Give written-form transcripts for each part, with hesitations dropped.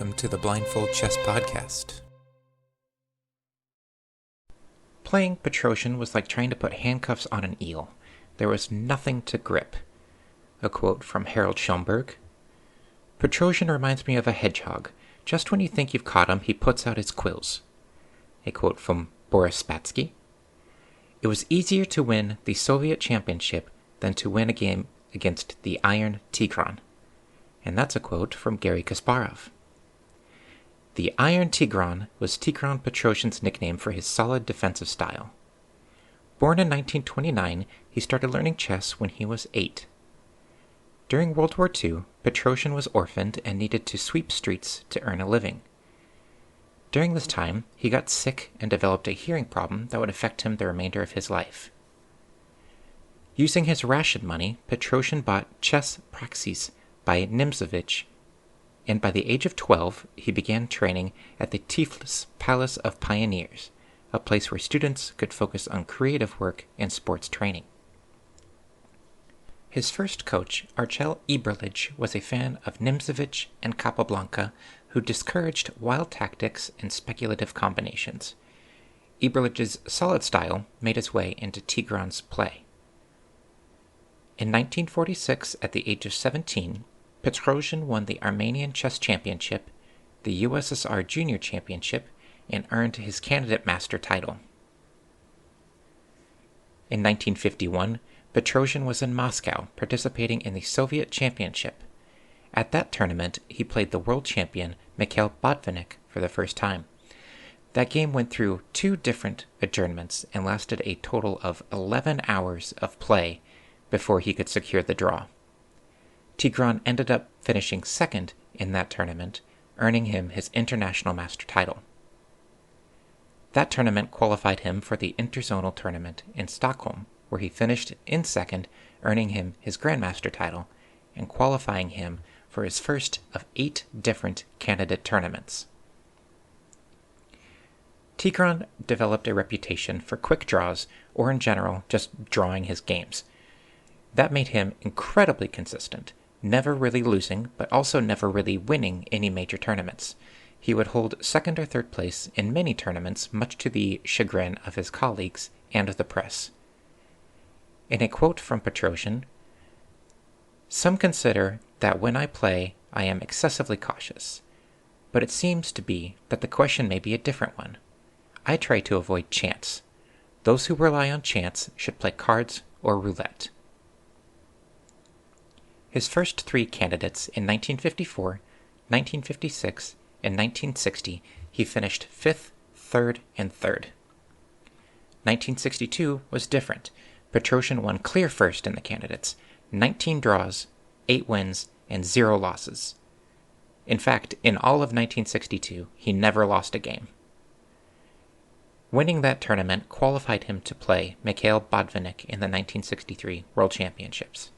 welcome to the Blindfold Chess Podcast. Playing Petrosian was like trying to put handcuffs on an eel. There was nothing to grip. A quote from Harold Schonberg. Petrosian reminds me of a hedgehog. Just when you think you've caught him, he puts out his quills. A quote from Boris Spassky. It was easier to win the Soviet championship than to win a game against the Iron Tigran. And that's a quote from Garry Kasparov. The Iron Tigran was Tigran Petrosian's nickname for his solid defensive style. Born in 1929, he started learning chess when he was 8. During World War II, Petrosian was orphaned and needed to sweep streets to earn a living. During this time, he got sick and developed a hearing problem that would affect him the remainder of his life. Using his ration money, Petrosian bought Chess Praxis by Nimzowitsch, and by the age of 12, he began training at the Tiflis Palace of Pioneers, a place where students could focus on creative work and sports training. His first coach, Archel Eberlich, was a fan of Nimzowitsch and Capablanca, who discouraged wild tactics and speculative combinations. Eberlich's solid style made its way into Tigran's play. In 1946, at the age of 17, Petrosian won the Armenian Chess Championship, the USSR Junior Championship, and earned his candidate master title. In 1951, Petrosian was in Moscow participating in the Soviet Championship. At that tournament, he played the world champion Mikhail Botvinnik for the first time. That game went through 2 different adjournments and lasted a total of 11 hours of play before he could secure the draw. Tigran ended up finishing second in that tournament, earning him his international master title. That tournament qualified him for the interzonal tournament in Stockholm, where he finished in second, earning him his grandmaster title and qualifying him for his first of 8 different candidate tournaments. Tigran developed a reputation for quick draws, or in general, just drawing his games. That made him incredibly consistent, never really losing, but also never really winning any major tournaments. He would hold second or third place in many tournaments, much to the chagrin of his colleagues and the press. In a quote from Petrosian, "Some consider that when I play, I am excessively cautious, but it seems to be that the question may be a different one. I try to avoid chance. Those who rely on chance should play cards or roulette." His first 3 candidates in 1954, 1956, and 1960, he finished 5th, 3rd, and 3rd. 1962 was different. Petrosian won clear first in the candidates, 19 draws, 8 wins, and 0 losses. In fact, in all of 1962, he never lost a game. Winning that tournament qualified him to play Mikhail Botvinnik in the 1963 World Championships.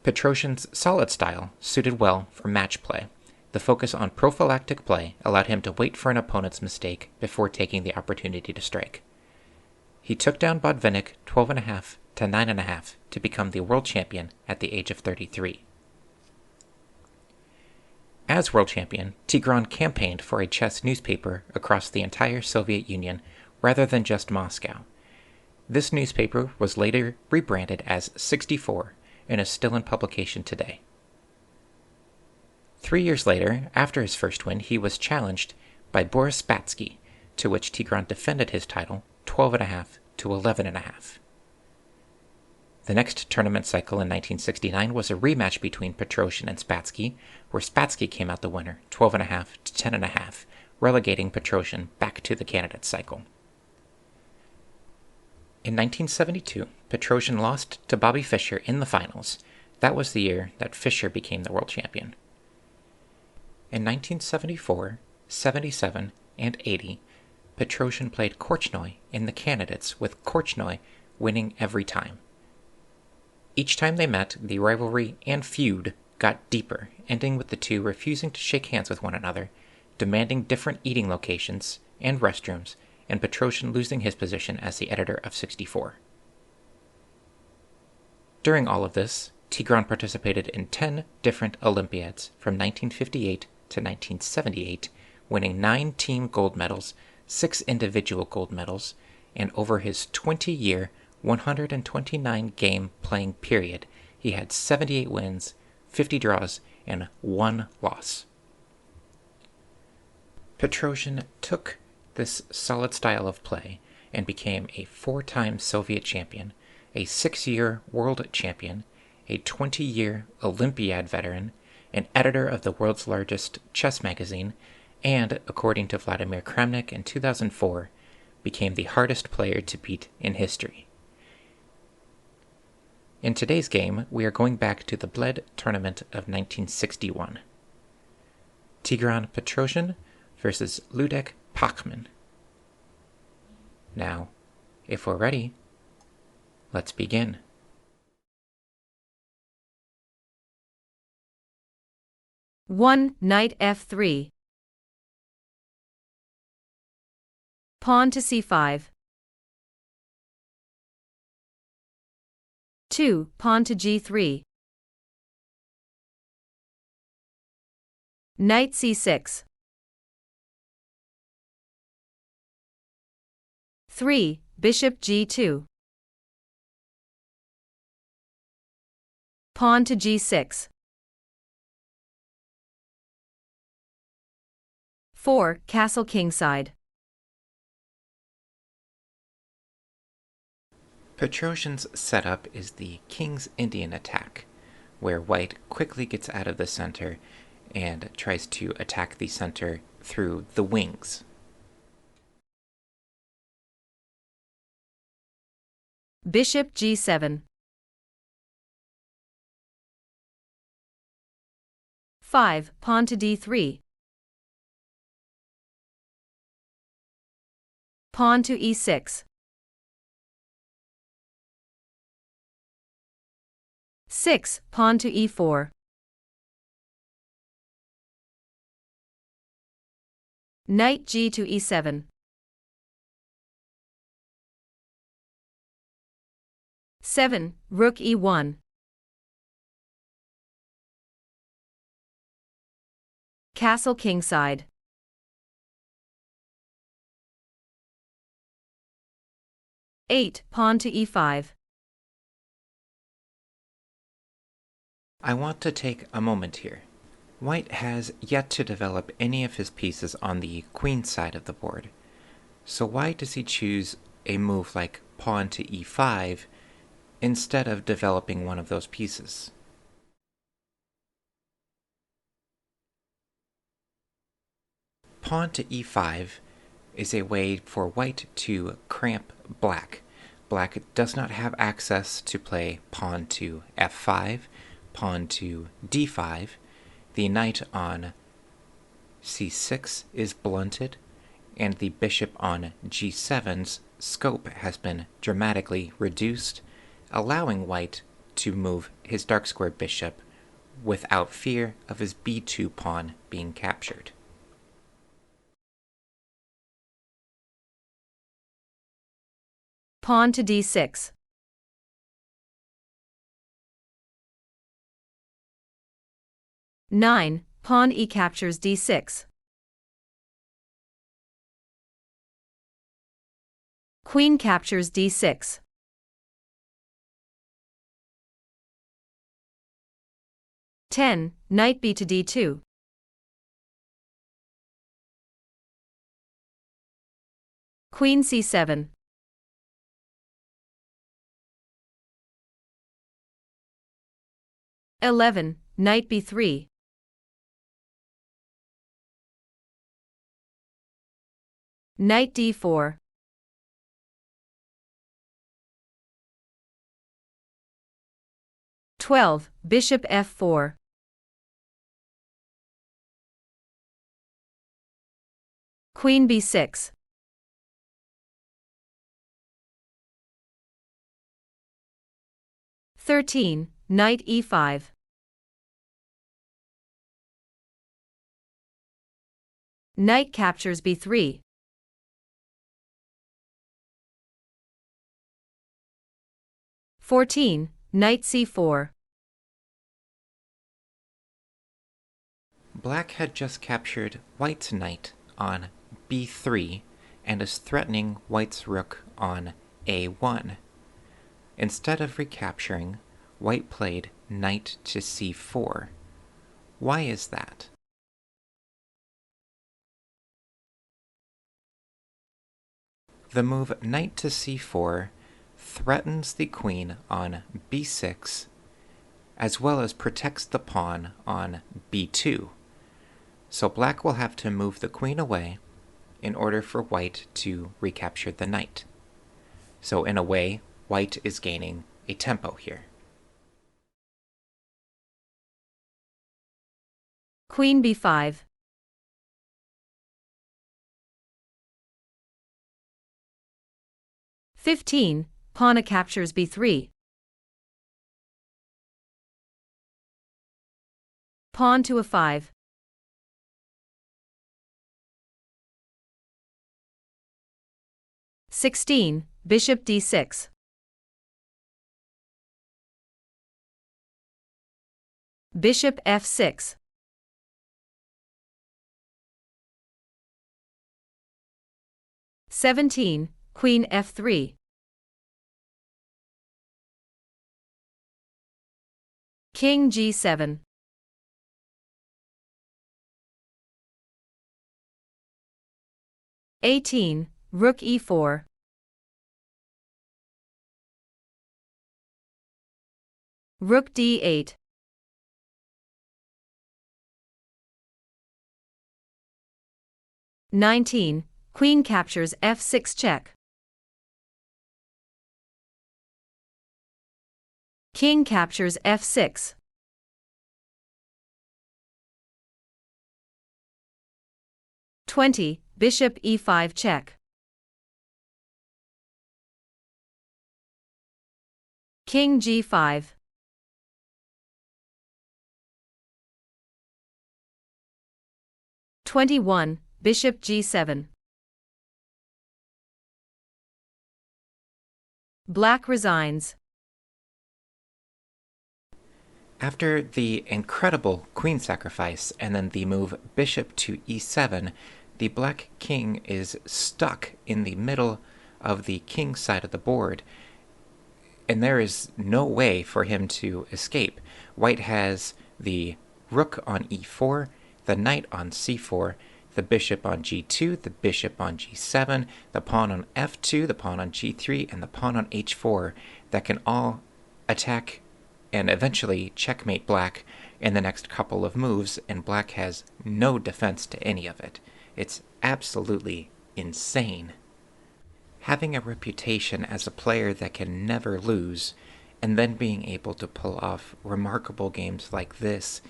Petrosian's solid style suited well for match play. The focus on prophylactic play allowed him to wait for an opponent's mistake before taking the opportunity to strike. He took down Botvinnik 12.5 to 9.5 to become the world champion at the age of 33. As world champion, Tigran campaigned for a chess newspaper across the entire Soviet Union rather than just Moscow. This newspaper was later rebranded as 64 and is still in publication today. 3 years later, after his first win, he was challenged by Boris Spassky, to which Tigran defended his title 12.5 to 11.5. The next tournament cycle in 1969 was a rematch between Petrosian and Spassky, where Spassky came out the winner 12.5 to 10.5, relegating Petrosian back to the candidate cycle. In 1972, Petrosian lost to Bobby Fischer in the finals. That was the year that Fischer became the world champion. In 1974, 77, and 80, Petrosian played Korchnoi in the candidates, with Korchnoi winning every time. Each time they met, the rivalry and feud got deeper, ending with the two refusing to shake hands with one another, demanding different eating locations and restrooms, and Petrosian losing his position as the editor of 64. During all of this, Tigran participated in 10 different Olympiads from 1958 to 1978, winning 9 team gold medals, 6 individual gold medals, and over his 20-year, 129-game playing period, he had 78 wins, 50 draws, and 1 loss. Petrosian took this solid style of play and became a 4-time Soviet champion, a 6-year world champion, a 20-year Olympiad veteran, an editor of the world's largest chess magazine, and, according to Vladimir Kramnik in 2004, became the hardest player to beat in history. In today's game, we are going back to the Bled tournament of 1961. Tigran Petrosian versus Ludek Pachman. Now, if we're ready, let's begin. Knight f3. Pawn to c5. 2. Pawn to g3. Knight c6. 3. Bishop g2. Pawn to g6. 4. Castle kingside. Petrosian's setup is the King's Indian attack, where white quickly gets out of the center and tries to attack the center through the wings. Bishop g7. 5. Pawn to d3. Pawn to e6. 6. Pawn to e4. Knight g to e7. 7. Rook e1. Castle kingside. 8. Pawn to e5. I want to take a moment here. White has yet to develop any of his pieces on the queen side of the board. So why does he choose a move like pawn to e5 instead of developing one of those pieces? Pawn to e5 is a way for white to cramp black. Black does not have access to play pawn to f5, pawn to d5. The knight on c6 is blunted, and the bishop on g7's scope has been dramatically reduced, allowing white to move his dark squared bishop without fear of his b2 pawn being captured. Pawn to d6. 9. Pawn e captures d6. Queen captures d6. 10. Knight b to d2. Queen c7. 11. Knight b3. Knight d4. 12. Bishop f4. Queen b6. 13. Knight e5. Knight captures b3. 14. Knight c4. Black had just captured White's knight on b3 and is threatening White's rook on a1. Instead of recapturing, White played knight to c4. Why is that? The move knight to c4 threatens the queen on b6, as well as protects the pawn on b2. So Black will have to move the queen away in order for White to recapture the knight. So in a way, White is gaining a tempo here. Queen b5. (15) Pawn captures b3. Pawn to a5. (16) Bishop d6. Bishop f6. (17) Queen f3. King g7. (18) Rook e4. Rook d8. (19) Queen captures f6 check. King captures f6. (20) Bishop e5 check. King g5. (21) Bishop g7. Black resigns. After the incredible queen sacrifice and then the move bishop to e7, the black king is stuck in the middle of the king side of the board, and there is no way for him to escape. White has the rook on e4, the knight on c4, the bishop on g2, the bishop on g7, the pawn on f2, the pawn on g3, and the pawn on h4 that can all attack and eventually checkmate Black in the next couple of moves, and Black has no defense to any of it. It's absolutely insane. Having a reputation as a player that can never lose, and then being able to pull off remarkable games like this,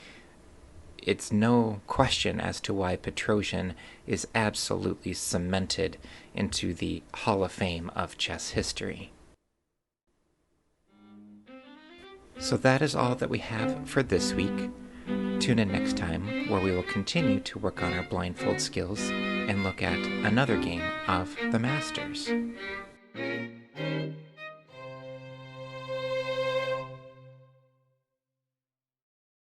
it's no question as to why Petrosian is absolutely cemented into the Hall of Fame of chess history. So that is all that we have for this week. Tune in next time, where we will continue to work on our blindfold skills and look at another game of the Masters.